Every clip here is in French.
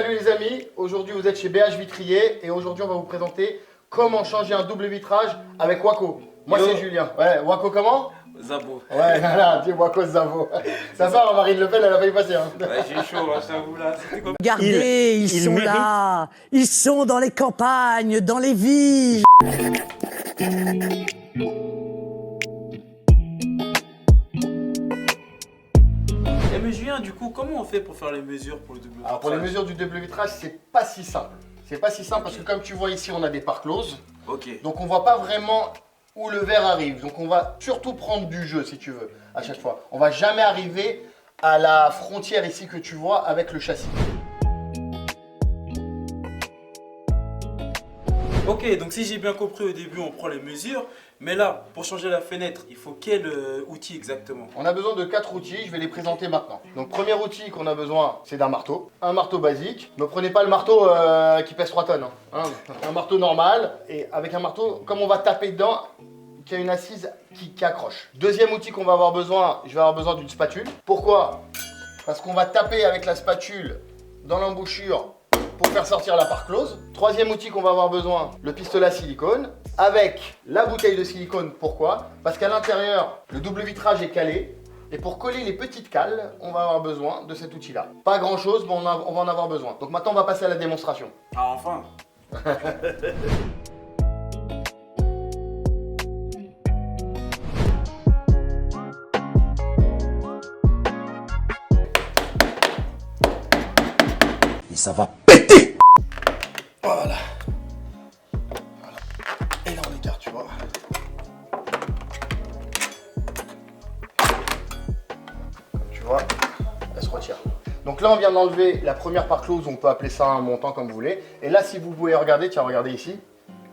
salut les amis, aujourd'hui vous êtes chez BH Vitrier et aujourd'hui on va vous présenter comment changer un double vitrage avec Wako. Moi c'est Julien. Ouais, Wako comment? Zabo. Ouais, voilà, dis Wako Zabo. Ça va, Marine Le Pen elle a failli passer. Hein. Ouais, j'ai chaud, je t'avoue là. Regardez, ils sont là, ils sont dans les campagnes, dans les villes. Mais Julien, du coup, comment on fait pour faire les mesures pour le double vitrage? Alors pour les mesures du double vitrage, c'est pas si simple. C'est pas si simple parce que comme tu vois ici, on a des parts closes. Ok. Donc on voit pas vraiment où le verre arrive. Donc on va surtout prendre du jeu si tu veux, à chaque fois. On va jamais arriver à la frontière ici que tu vois avec le châssis. Ok, donc si j'ai bien compris au début, on prend les mesures. Mais là, pour changer la fenêtre, il faut quel outil exactement? On a besoin de 4 outils, je vais les présenter maintenant. Donc premier outil qu'on a besoin, c'est d'un marteau. Un marteau basique. Ne prenez pas le marteau qui pèse 3 tonnes. Hein. Un marteau normal. Et avec un marteau, comme on va taper dedans, qui a une assise qui accroche. Deuxième outil qu'on va avoir besoin, je vais avoir besoin d'une spatule. Pourquoi? Parce qu'on va taper avec la spatule dans l'embouchure pour faire sortir la part close. Troisième outil qu'on va avoir besoin, le pistolet à silicone avec la bouteille de silicone. Pourquoi? Parce qu'à l'intérieur, le double vitrage est calé. Et pour coller les petites cales, on va avoir besoin de cet outil-là. Pas grand-chose, mais on va en avoir besoin. Donc maintenant, on va passer à la démonstration. Ah, enfin. Et ça va péter. Voilà. Et là, on écarte, tu vois. Comme tu vois, elle se retire. Donc là, on vient d'enlever la première part close, on peut appeler ça un montant comme vous voulez. Et là, si vous pouvez regarder, tiens, regardez ici.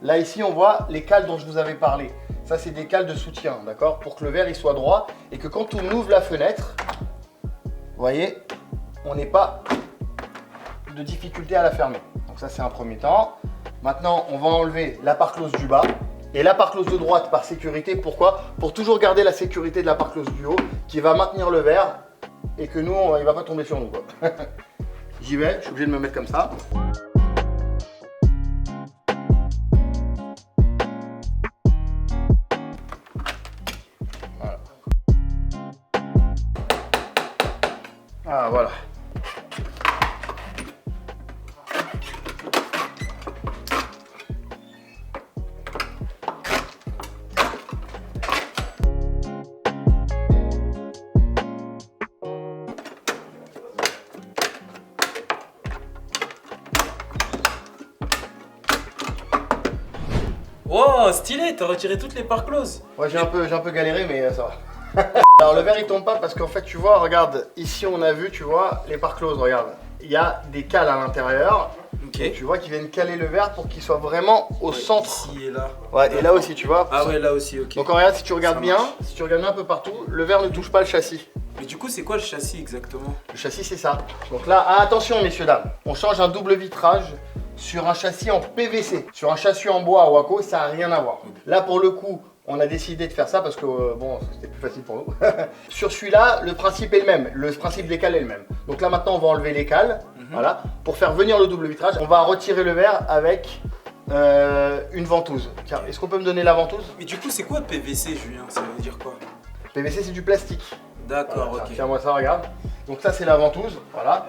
Là, ici, on voit les cales dont je vous avais parlé. Ça, c'est des cales de soutien, d'accord? Pour que le verre il soit droit et que quand on ouvre la fenêtre, vous voyez, on n'ait pas de difficulté à la fermer. Donc ça, c'est un premier temps. Maintenant, on va enlever la part close du bas et la part close de droite par sécurité. Pourquoi? Pour toujours garder la sécurité de la part close du haut qui va maintenir le verre et que nous, il ne va pas tomber sur nous, quoi. J'y vais, je suis obligé de me mettre comme ça. Voilà. Ah, voilà. Wow, stylé, t'as retiré toutes les parts closes. Ouais, j'ai un peu galéré, mais ça va. Alors le verre il tombe pas parce qu'en fait tu vois, regarde, ici on a vu, tu vois, les parts closes, regarde. Il y a des cales à l'intérieur. Ok. Tu vois qu'ils viennent caler le verre pour qu'il soit vraiment au centre. Ici et là. Ouais, et là aussi tu vois. Ah ouais, là aussi, ok. Donc regarde, si tu regardes Ça bien, marche. si tu regardes bien un peu partout, le verre ne touche pas le châssis. Mais du coup, c'est quoi le châssis exactement? Le châssis c'est ça. Donc là, attention messieurs dames, on change un double vitrage sur un châssis en PVC. Sur un châssis en bois à Wako, ça n'a rien à voir. Là pour le coup, on a décidé de faire ça parce que bon, c'était plus facile pour nous. Sur celui-là, le principe est le même, le principe des cales est le même. Donc là maintenant, on va enlever les cales, voilà, pour faire venir le double vitrage. On va retirer le verre avec une ventouse. Tiens, est-ce qu'on peut me donner la ventouse? Mais du coup, c'est quoi PVC, Julien? Ça veut dire quoi? PVC, c'est du plastique. D'accord, Voilà, ok. tiens-moi ça, regarde. Donc ça, c'est la ventouse, voilà.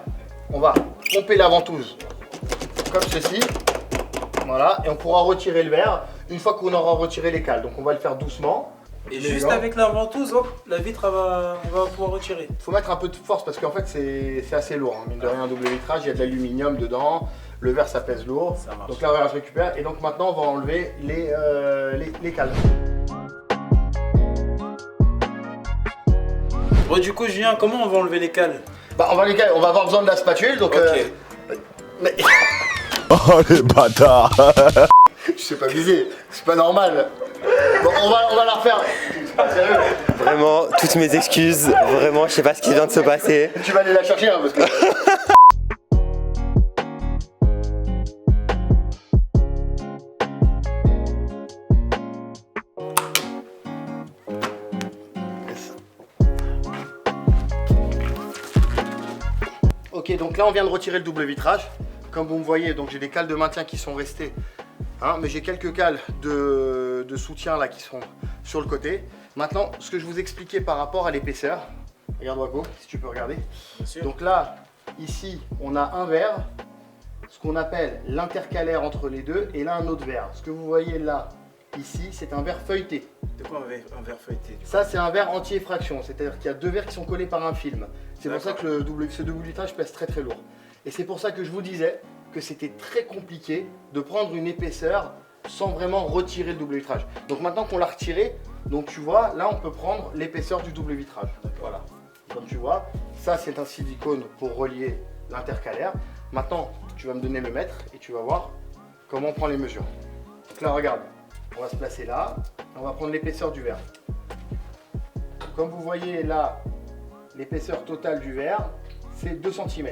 On va pomper la ventouse comme ceci, voilà, et on pourra retirer le verre une fois qu'on aura retiré les cales. Donc on va le faire doucement. Et juste avec la ventouse, hop, la vitre, on va pouvoir retirer. Il faut mettre un peu de force parce qu'en fait c'est assez lourd, hein. Mine de rien, un double vitrage, il y a de l'aluminium dedans, le verre ça pèse lourd. Ça marche. Donc là, on va se récupérer et donc maintenant on va enlever les cales. Bon, du coup, Julien, comment on va enlever les cales? Bah on va avoir besoin de la spatule, donc Ok. mais Oh les bâtards. je sais pas viser, c'est pas normal. Bon, on va la refaire. Sérieux, Vraiment, toutes mes excuses. Vraiment, je sais pas ce qui vient de se passer. tu vas aller la chercher hein, parce que. Ok, Donc là, on vient de retirer le double vitrage. Comme vous me voyez, donc j'ai des cales de maintien qui sont restées. Hein, mais j'ai quelques cales de soutien là qui sont sur le côté. Maintenant, ce que je vous expliquais par rapport à l'épaisseur. Regarde Waco, si tu peux regarder. Bien sûr. Donc là, ici, on a un verre, ce qu'on appelle l'intercalaire entre les deux, et là un autre verre. Ce que vous voyez là, ici, c'est un verre feuilleté. De quoi un verre feuilleté? Ça, c'est un verre anti-effraction, c'est-à-dire qu'il y a deux verres qui sont collés par un film. C'est pour ça que ce double vitrage pèse très très lourd. Et c'est pour ça que je vous disais que c'était très compliqué de prendre une épaisseur sans vraiment retirer le double vitrage. Donc maintenant qu'on l'a retiré, donc tu vois, là on peut prendre l'épaisseur du double vitrage. Voilà. Comme tu vois, ça c'est un silicone pour relier l'intercalaire. Maintenant, tu vas me donner le mètre et tu vas voir comment on prend les mesures. Donc là, regarde, on va se placer là, on va prendre l'épaisseur du verre. Comme vous voyez là, l'épaisseur totale du verre, c'est 2 cm.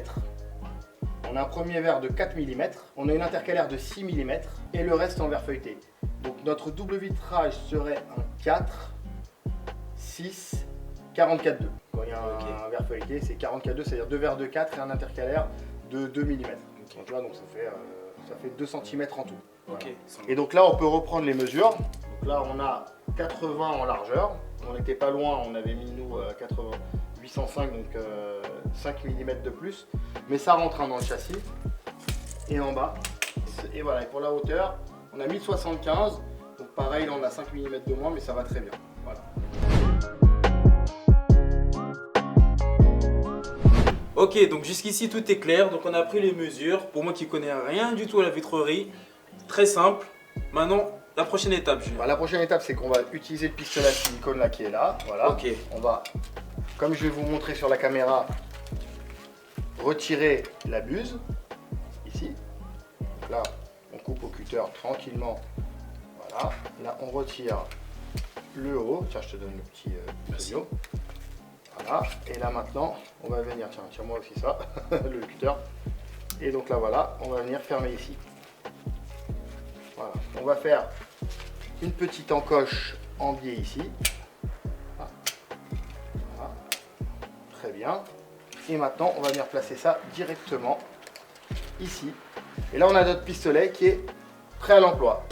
On a un premier verre de 4 mm, on a une intercalaire de 6 mm et le reste en verre feuilleté. Donc notre double vitrage serait un 4, 6, 44,2. Quand il y a un verre feuilleté, c'est 44,2, c'est-à-dire 2 verres de 4 et un intercalaire de 2 mm. Donc, tu vois, donc ça fait 2 cm en tout. Voilà. Et donc là, on peut reprendre les mesures. Donc là, on a 80 en largeur. On n'était pas loin, on avait mis nous 805, donc 5 mm de plus. Mais ça rentre dans le châssis. Et en bas. Et voilà, et pour la hauteur, on a 1075. Donc pareil, là, on a 5 mm de moins, mais ça va très bien. Voilà. Ok, donc jusqu'ici tout est clair. Donc on a pris les mesures. Pour moi qui connais rien du tout à la vitrerie, très simple. Maintenant, la prochaine étape, Julien. La prochaine étape, c'est qu'on va utiliser le pistolet à silicone là qui est là. Voilà. Ok. On va, comme je vais vous montrer sur la caméra, retirer la buse ici. Donc là, on coupe au cutter tranquillement. Voilà. Là, on retire le haut. Tiens, je te donne le petit tuyau. Voilà. Et là maintenant, on va venir. Tiens, tire-moi aussi ça, le cutter. Et donc là, voilà, on va venir fermer ici. Voilà. On va faire une petite encoche en biais ici. Voilà. Voilà. Très bien. Et maintenant, on va venir placer ça directement ici. Et là, on a notre pistolet qui est prêt à l'emploi.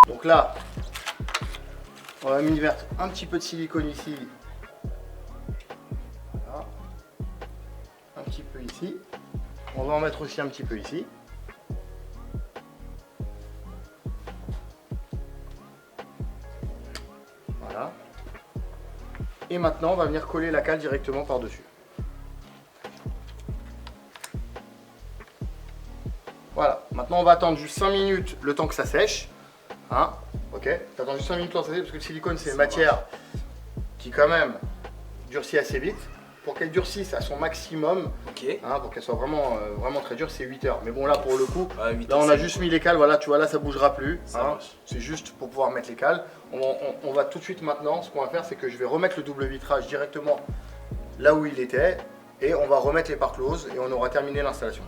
Donc là, on va mettre un petit peu de silicone ici. Voilà. Un petit peu ici. On va en mettre aussi un petit peu ici. Voilà. Et maintenant, on va venir coller la cale directement par-dessus. Voilà. Maintenant, on va attendre juste 5 minutes le temps que ça sèche. Hein? Ok, t'attends juste 5 minutes pour ça parce que le silicone c'est une matière qui quand même durcit assez vite. Pour qu'elle durcisse à son maximum, hein, pour qu'elle soit vraiment, vraiment très dure, c'est 8 heures. Mais bon là pour le coup, là on a juste mis les cales, voilà tu vois là ça bougera plus. Hein, c'est juste pour pouvoir mettre les cales. On va tout de suite maintenant, ce qu'on va faire c'est que je vais remettre le double vitrage directement là où il était. Et on va remettre les pare-closes et on aura terminé l'installation.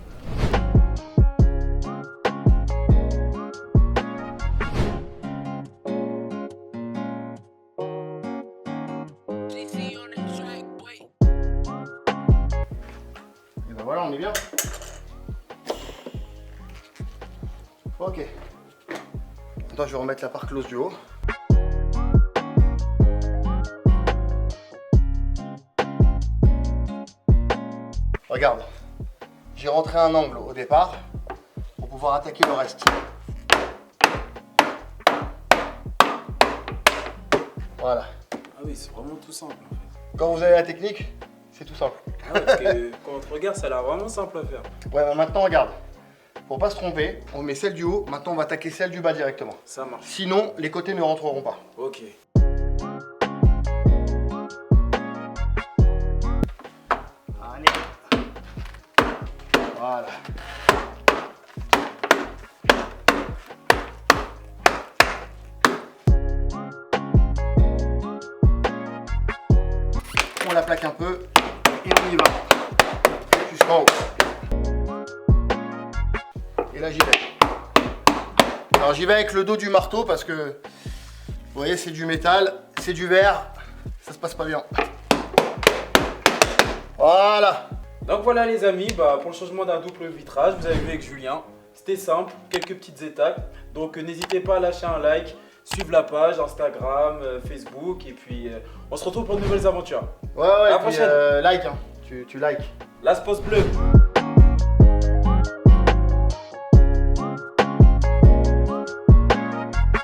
Voilà, on est bien. Ok. Maintenant, je vais remettre la part close du haut. Regarde, j'ai rentré un angle au départ pour pouvoir attaquer le reste. Voilà. Ah oui, c'est vraiment tout simple en fait. Quand vous avez la technique, c'est tout simple. Ah ouais, parce que quand on te regarde, ça a l'air vraiment simple à faire. Ouais, bah maintenant regarde. Pour pas se tromper, on met celle du haut, maintenant on va attaquer celle du bas directement. Ça marche. Sinon, les côtés ne rentreront pas. Ok. Allez. Voilà. On la plaque un peu et on y va. Jusqu'en haut. Et là j'y vais. Alors j'y vais avec le dos du marteau parce que vous voyez c'est du métal, c'est du verre, ça se passe pas bien. Voilà. Donc voilà les amis, pour le changement d'un double vitrage, vous avez vu avec Julien, c'était simple, quelques petites étapes. Donc n'hésitez pas à lâcher un like, suivre la page Instagram, Facebook et puis on se retrouve pour de nouvelles aventures. Ouais, À la et puis, prochaine. like, hein. Tu likes. Las Post Bleu.